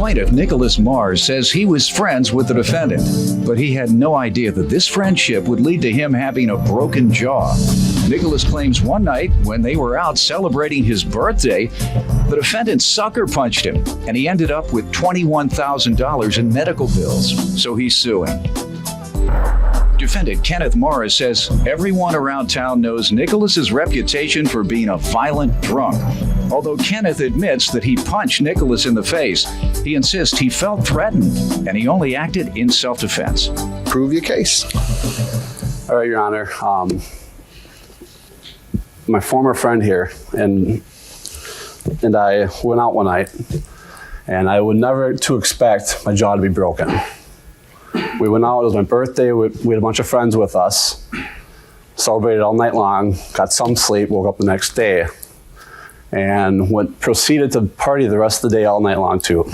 Plaintiff, Nicholas Mars, says he was friends with the defendant, but he had no idea that this friendship would lead to him having a broken jaw. Nicholas claims one night when they were out celebrating his birthday, the defendant sucker punched him, and he ended up with $21,000 in medical bills, so he's suing. Defendant Kenneth Morris says everyone around town knows Nicholas's reputation for being a violent drunk. Although Kenneth admits that he punched Nicholas in the face, he insists he felt threatened and he only acted in self-defense. Prove your case. All right, Your Honor. My former friend here and I went out one night, and I would never to expect my jaw to be broken. We went out, it was my birthday, we had a bunch of friends with us, celebrated all night long, got some sleep, woke up the next day, and proceeded to party the rest of the day all night long too.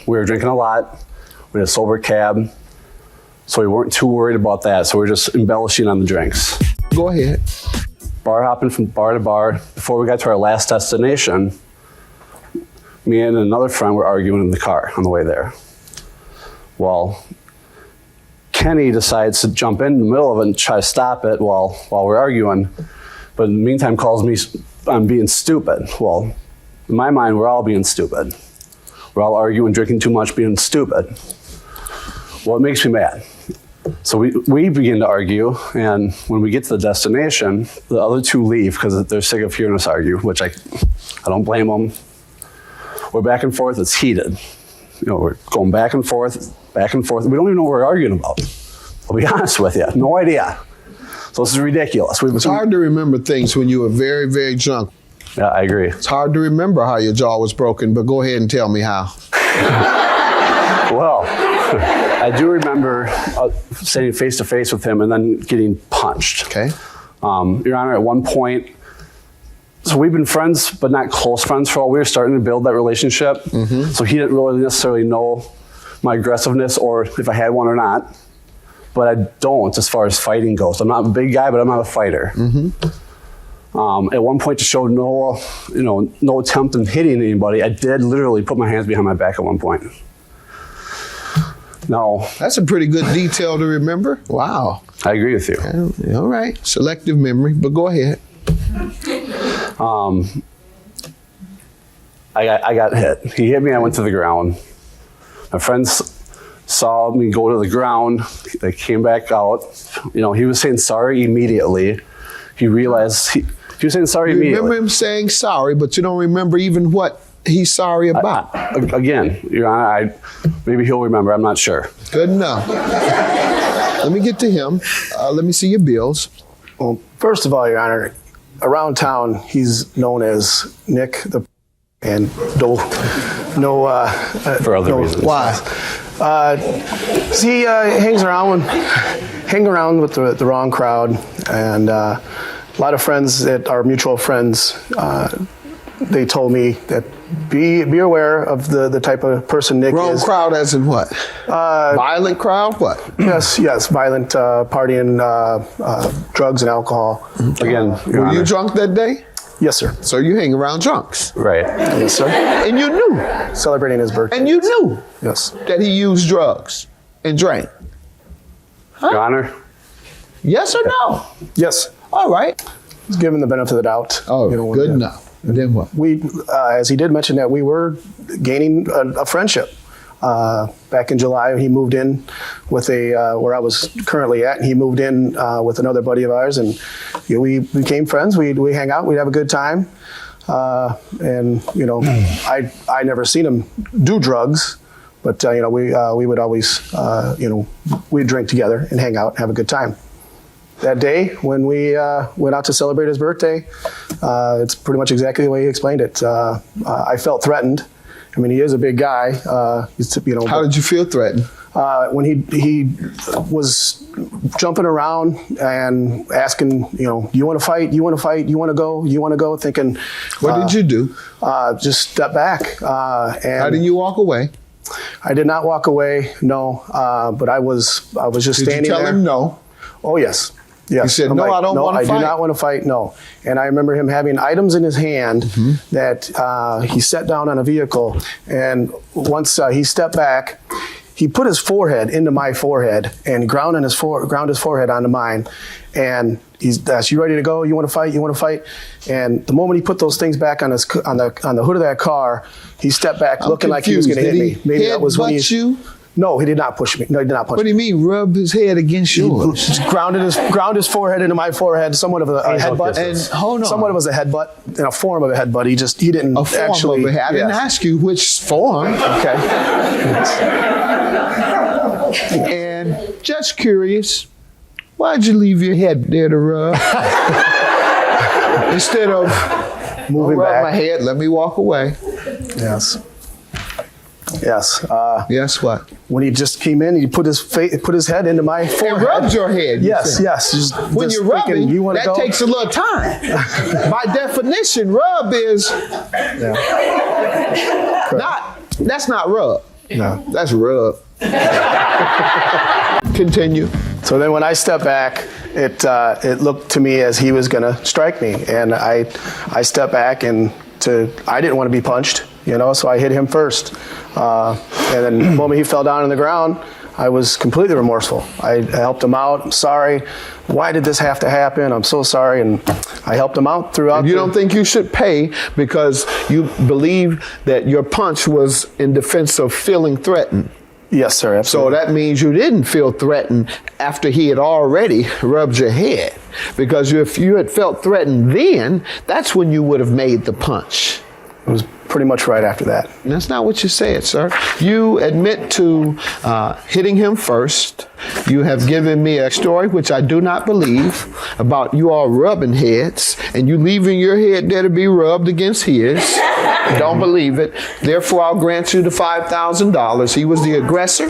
We were drinking a lot, we had a sober cab, so we weren't too worried about that, so we were just embellishing on the drinks. Go ahead. Bar hopping from bar to bar. Before we got to our last destination, me and another friend were arguing in the car on the way there. Well, Kenny decides to jump in the middle of it and try to stop it while we're arguing, but in the meantime calls me I'm being stupid. Well, in my mind, we're all being stupid. We're all arguing, drinking too much, being stupid. Well, it makes me mad. So we begin to argue, and when we get to the destination, the other two leave because they're sick of hearing us argue, which I don't blame them. We're back and forth, it's heated. We're going back and forth. We don't even know what we're arguing about. I'll be honest with you, no idea. So this is ridiculous. It's hard to remember things when you were very, very drunk. Yeah, I agree. It's hard to remember how your jaw was broken, but go ahead and tell me how. Well, I do remember standing face to face with him and then getting punched. Okay. Your Honor, at one point, so we've been friends, but not close friends for a while. We were starting to build that relationship. Mm-hmm. So he didn't really necessarily know my aggressiveness or if I had one or not. But I don't as far as fighting goes. I'm not a big guy, but I'm not a fighter. Mm-hmm. At one point, to show no attempt in hitting anybody, I did literally put my hands behind my back at one point. No. That's a pretty good detail to remember. Wow. I agree with you. All right. Selective memory, but go ahead. I got hit. He hit me, I went to the ground. My friends saw me go to the ground. They came back out. He was saying sorry immediately. He realized he was saying sorry immediately. You remember him saying sorry, but you don't remember even what he's sorry about. Again, Your Honor, maybe he'll remember. I'm not sure. Good enough. Let me get to him. Let me see your bills. Well, first of all, Your Honor, around town, he's known as Nick and for other reasons. Why? He hangs around with the wrong crowd, and a lot of friends that are mutual friends. They told me that be aware of the type of person Nick wrong is. Wrong crowd as in what? Violent crowd? What? Yes, violent partying, drugs and alcohol. Again, were you drunk that day? Yes, sir. So you hang around drunks? Right. Yes, sir. And you knew? Celebrating his birthday. And you knew? Yes. That he used drugs and drank? Huh? Your Honor? Yes or no? Yes. All right. He's given the benefit of the doubt. Oh, good enough. And then what? We, as he did mention, that we were gaining a friendship. Back in July, he moved in with where I was currently at, and he moved in with another buddy of ours, and we became friends. We hang out, we'd have a good time, and I never seen him do drugs, but we would always we'd drink together and hang out and have a good time. That day when we went out to celebrate his birthday, it's pretty much exactly the way he explained it. I felt threatened. I mean, he is a big guy. How did you feel threatened? When he was jumping around and asking, you want to fight? You want to fight? You want to go? You want to go? Thinking. What did you do? Just step back. And how did you walk away? I did not walk away. No, but I was just standing there. Did you tell him no? Oh yes. Yes. He said, I'm no, like, I don't want to fight. I do not want to fight, no. And I remember him having items in his hand Mm-hmm. that he set down on a vehicle. And once he stepped back, he put his forehead into my forehead and ground his forehead onto mine. And he's asked, "You ready to go? You want to fight? You want to fight?" And the moment he put those things back on the hood of that car, he stepped back, looking like he was going to hit me. Maybe that was when you. No, he did not push me. No, he did not push me. What do you mean, rub his head against yours? Just ground his forehead into my forehead, somewhat of a headbutt. And hold on. Somewhat of a headbutt, in a form of a headbutt. He didn't A form actually. of a head. I didn't ask you which form. Okay. And just curious, why'd you leave your head there to rub? Instead of Moving rub back. my head, let me walk away. Yes. Yes. Yes, what? When he just came in, he put his head into my It forehead. rubs your head. you Yes, said. yes. Just, When just you're rubbing, thinking, you wanna that go? takes a little time. By definition, rub is that's not rub. No. That's rub. Continue. So then when I stepped back, it looked to me as he was going to strike me. And I stepped back and I didn't want to be punched, so I hit him first. And then the moment he fell down on the ground, I was completely remorseful. I helped him out. I'm sorry. Why did this have to happen? I'm so sorry. And I helped him out throughout. You don't think you should pay because you believe that your punch was in defense of feeling threatened? Yes, sir. So Absolutely. that means you didn't feel threatened after he had already rubbed your head. Because if you had felt threatened then, that's when you would have made the punch. It was pretty much right after that. And that's not what you said, sir. You admit to hitting him first. You have given me a story, which I do not believe, about you all rubbing heads and you leaving your head there to be rubbed against his. Don't believe it. Therefore, I'll grant you the $5,000. He was the aggressor,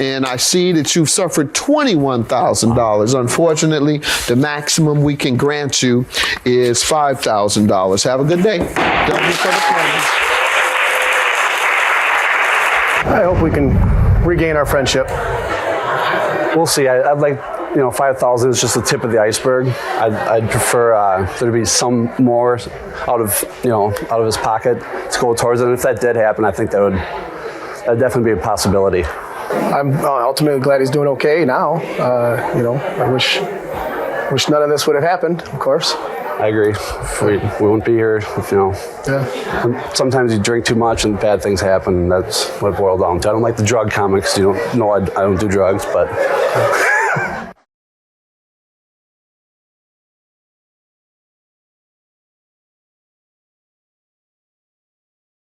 and I see that you've suffered $21,000. Unfortunately, the maximum we can grant you is $5,000. Have a good day. Thank you for the plan. I hope we can regain our friendship. We'll see. I'd like, 5,000 is just the tip of the iceberg. I'd prefer there to be some more out of his pocket to go towards it. And if that did happen, I think that'd definitely be a possibility. I'm ultimately glad he's doing okay now. I wish none of this would have happened, of course. I agree. We wouldn't be here if, Yeah. sometimes you drink too much and bad things happen. That's what it boiled down to. I don't like the drug comics. You don't know I don't do drugs, but